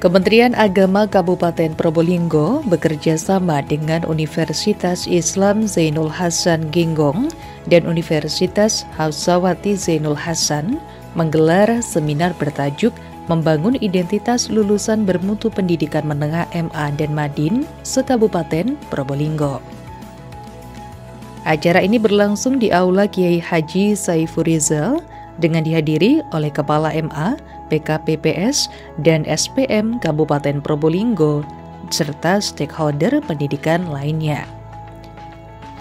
Kementerian Agama Kabupaten Probolinggo bekerja sama dengan Universitas Islam Zainul Hasan Genggong dan Universitas Hafsawati Zainul Hasan menggelar seminar bertajuk Membangun Identitas Lulusan Bermutu Pendidikan Menengah MA dan Madin se-Kabupaten Probolinggo. Acara ini berlangsung di Aula Kiai Haji Saiful Rizal dengan dihadiri oleh Kepala MA, PKPPS, dan SPM Kabupaten Probolinggo, serta stakeholder pendidikan lainnya.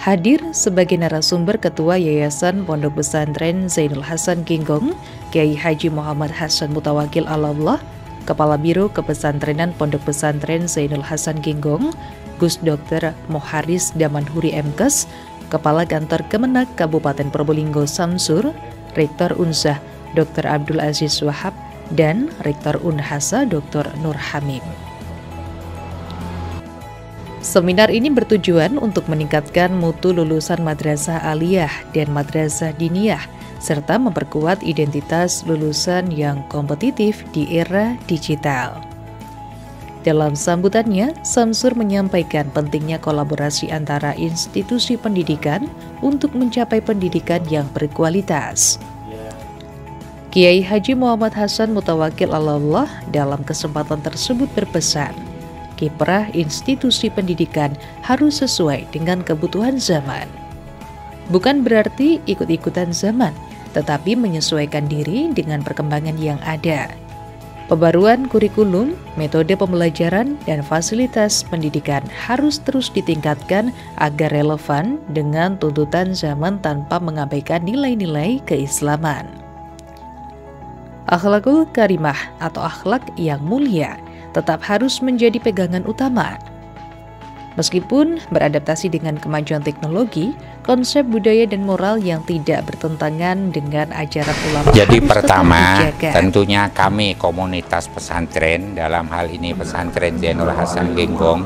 Hadir sebagai narasumber Ketua Yayasan Pondok Pesantren Zainul Hasan Genggong, Kiai Haji Muhammad Hasan Mutawakil Alallah, Kepala Biro Kepesantrenan Pondok Pesantren Zainul Hasan Genggong, Gus Dr. Moharis Damanhuri MKes, Kepala Kantor Kemenak Kabupaten Probolinggo Samsur, Rektor Unzah Dr. Abdul Aziz Wahab, dan Rektor Unhasa Dr. Nur Hamim. Seminar ini bertujuan untuk meningkatkan mutu lulusan madrasah aliyah dan madrasah diniyah, serta memperkuat identitas lulusan yang kompetitif di era digital. Dalam sambutannya, Samsur menyampaikan pentingnya kolaborasi antara institusi pendidikan untuk mencapai pendidikan yang berkualitas. Kiai Haji Muhammad Hasan Mutawakil Alallah dalam kesempatan tersebut berpesan, kiprah institusi pendidikan harus sesuai dengan kebutuhan zaman. Bukan berarti ikut-ikutan zaman, tetapi menyesuaikan diri dengan perkembangan yang ada. Pembaruan kurikulum, metode pembelajaran, dan fasilitas pendidikan harus terus ditingkatkan agar relevan dengan tuntutan zaman tanpa mengabaikan nilai-nilai keislaman. Akhlakul karimah atau akhlak yang mulia tetap harus menjadi pegangan utama. Meskipun beradaptasi dengan kemajuan teknologi, konsep budaya dan moral yang tidak bertentangan dengan ajaran ulama. Jadi pertama, tentunya kami komunitas pesantren, dalam hal ini pesantren Zainul Hasan Genggong,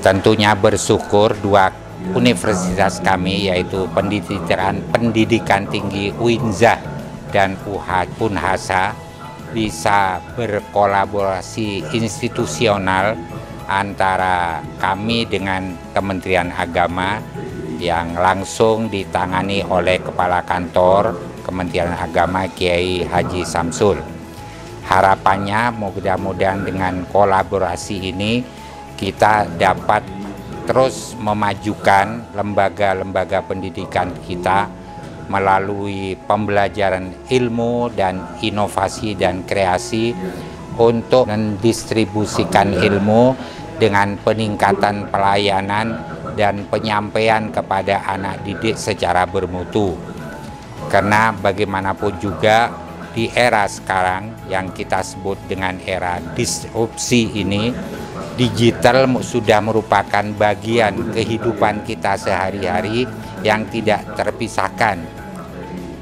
tentunya bersyukur dua universitas kami, yaitu pendidikan tinggi UINZAH dan Unhasa, bisa berkolaborasi institusional antara kami dengan Kementerian Agama yang langsung ditangani oleh Kepala Kantor Kementerian Agama Kiai Haji Samsul. Harapannya mudah-mudahan dengan kolaborasi ini kita dapat terus memajukan lembaga-lembaga pendidikan kita melalui pembelajaran ilmu dan inovasi dan kreasi untuk mendistribusikan ilmu dengan peningkatan pelayanan dan penyampaian kepada anak didik secara bermutu. Karena bagaimanapun juga di era sekarang yang kita sebut dengan era disrupsi ini, digital sudah merupakan bagian kehidupan kita sehari-hari yang tidak terpisahkan.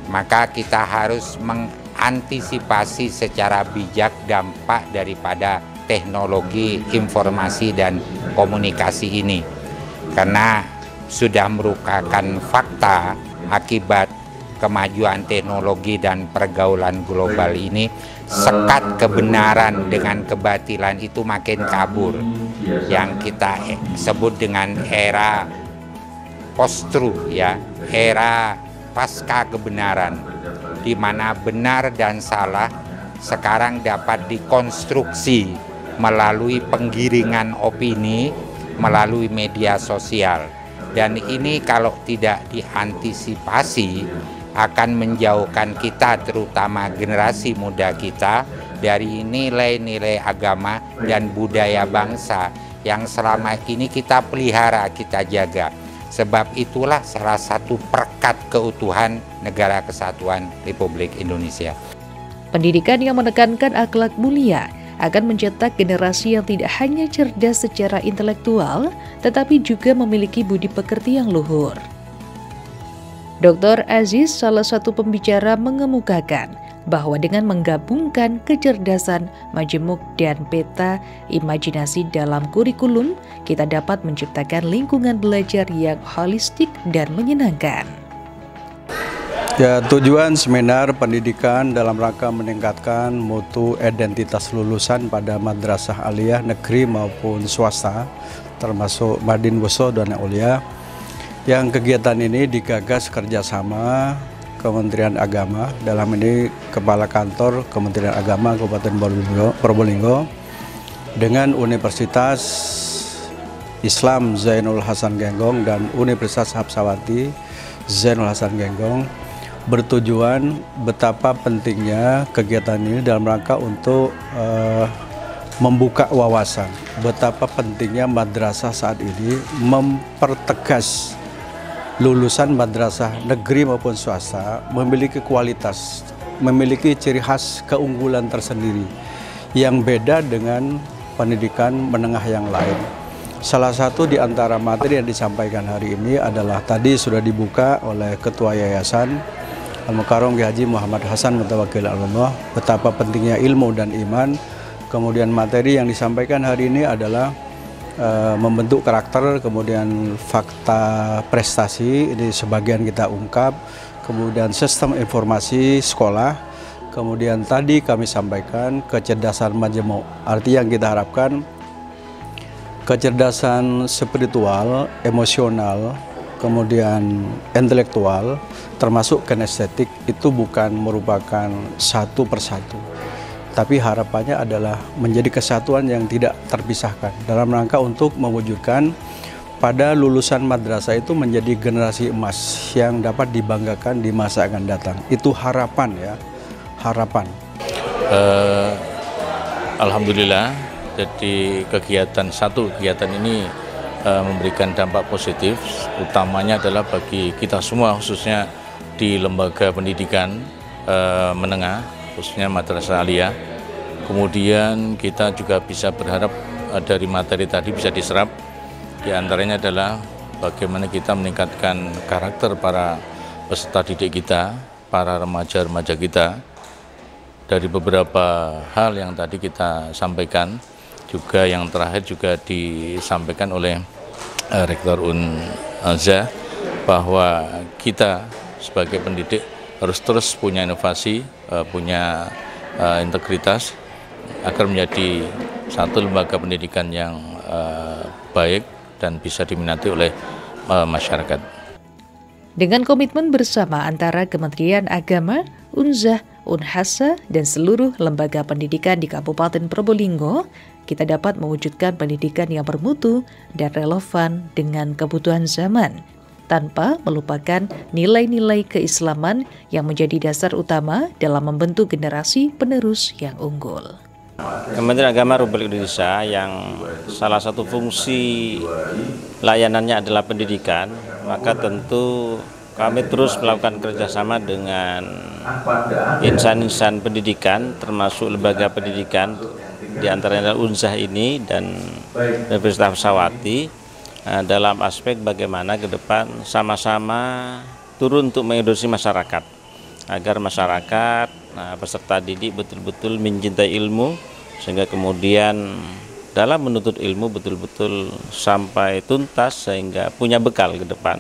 Maka kita harus mengantisipasi secara bijak dampak daripada teknologi informasi dan komunikasi ini. Karena sudah merupakan fakta akibat kemajuan teknologi dan pergaulan global ini, sekat kebenaran dengan kebatilan itu makin kabur. Yang kita sebut dengan era post-truth, ya, era pasca kebenaran, di mana benar dan salah sekarang dapat dikonstruksi melalui penggiringan opini melalui media sosial. Dan ini kalau tidak diantisipasi akan menjauhkan kita, terutama generasi muda kita, dari nilai-nilai agama dan budaya bangsa yang selama ini kita pelihara, kita jaga. Sebab itulah salah satu perekat keutuhan Negara Kesatuan Republik Indonesia. Pendidikan yang menekankan akhlak mulia akan mencetak generasi yang tidak hanya cerdas secara intelektual, tetapi juga memiliki budi pekerti yang luhur. Dr. Aziz, salah satu pembicara, mengemukakan bahwa dengan menggabungkan kecerdasan, majemuk, dan peta imajinasi dalam kurikulum, kita dapat menciptakan lingkungan belajar yang holistik dan menyenangkan. Ya, tujuan seminar pendidikan dalam rangka meningkatkan mutu identitas lulusan pada madrasah aliyah negeri maupun swasta, termasuk Madin Wuso dan Aulia. Yang kegiatan ini digagas kerjasama Kementerian Agama, dalam ini Kepala Kantor Kementerian Agama Kabupaten Probolinggo dengan Universitas Islam Zainul Hasan Genggong dan Universitas Hapsawati Zainul Hasan Genggong, bertujuan betapa pentingnya kegiatan ini dalam rangka untuk membuka wawasan, betapa pentingnya madrasah saat ini mempertegas lulusan madrasah negeri maupun swasta memiliki kualitas, memiliki ciri khas keunggulan tersendiri yang beda dengan pendidikan menengah yang lain. Salah satu di antara materi yang disampaikan hari ini adalah tadi sudah dibuka oleh Ketua Yayasan Al-Mukarram Kiai Haji Muhammad Hasan Mutawakil Al-Allah, betapa pentingnya ilmu dan iman. Kemudian materi yang disampaikan hari ini adalah membentuk karakter, kemudian fakta prestasi, ini sebagian kita ungkap, kemudian sistem informasi sekolah, kemudian tadi kami sampaikan kecerdasan majemuk, arti yang kita harapkan kecerdasan spiritual, emosional, kemudian intelektual, termasuk kinestetik, itu bukan merupakan satu persatu, tapi harapannya adalah menjadi kesatuan yang tidak terpisahkan dalam rangka untuk mewujudkan pada lulusan madrasah itu menjadi generasi emas yang dapat dibanggakan di masa akan datang. Itu harapan ya, harapan. Alhamdulillah, jadi kegiatan ini memberikan dampak positif, utamanya adalah bagi kita semua, khususnya di lembaga pendidikan menengah, khususnya madrasah aliyah. Kemudian kita juga bisa berharap dari materi tadi bisa diserap, di antaranya adalah bagaimana kita meningkatkan karakter para peserta didik kita, para remaja-remaja kita. Dari beberapa hal yang tadi kita sampaikan, juga yang terakhir juga disampaikan oleh Rektor Unza, bahwa kita sebagai pendidik harus terus punya inovasi, punya integritas agar menjadi satu lembaga pendidikan yang baik dan bisa diminati oleh masyarakat. Dengan komitmen bersama antara Kementerian Agama, Unza, Unhasa, dan seluruh lembaga pendidikan di Kabupaten Probolinggo, kita dapat mewujudkan pendidikan yang bermutu dan relevan dengan kebutuhan zaman, tanpa melupakan nilai-nilai keislaman yang menjadi dasar utama dalam membentuk generasi penerus yang unggul. Kementerian Agama Republik Indonesia yang salah satu fungsi layanannya adalah pendidikan, maka tentu kami terus melakukan kerjasama dengan insan-insan pendidikan, termasuk lembaga pendidikan, di antaranya Unzah ini dan Universitas Hapsawati, dalam aspek bagaimana ke depan sama-sama turun untuk mengedukasi masyarakat, agar masyarakat, peserta didik betul-betul mencintai ilmu, sehingga kemudian dalam menuntut ilmu betul-betul sampai tuntas, sehingga punya bekal ke depan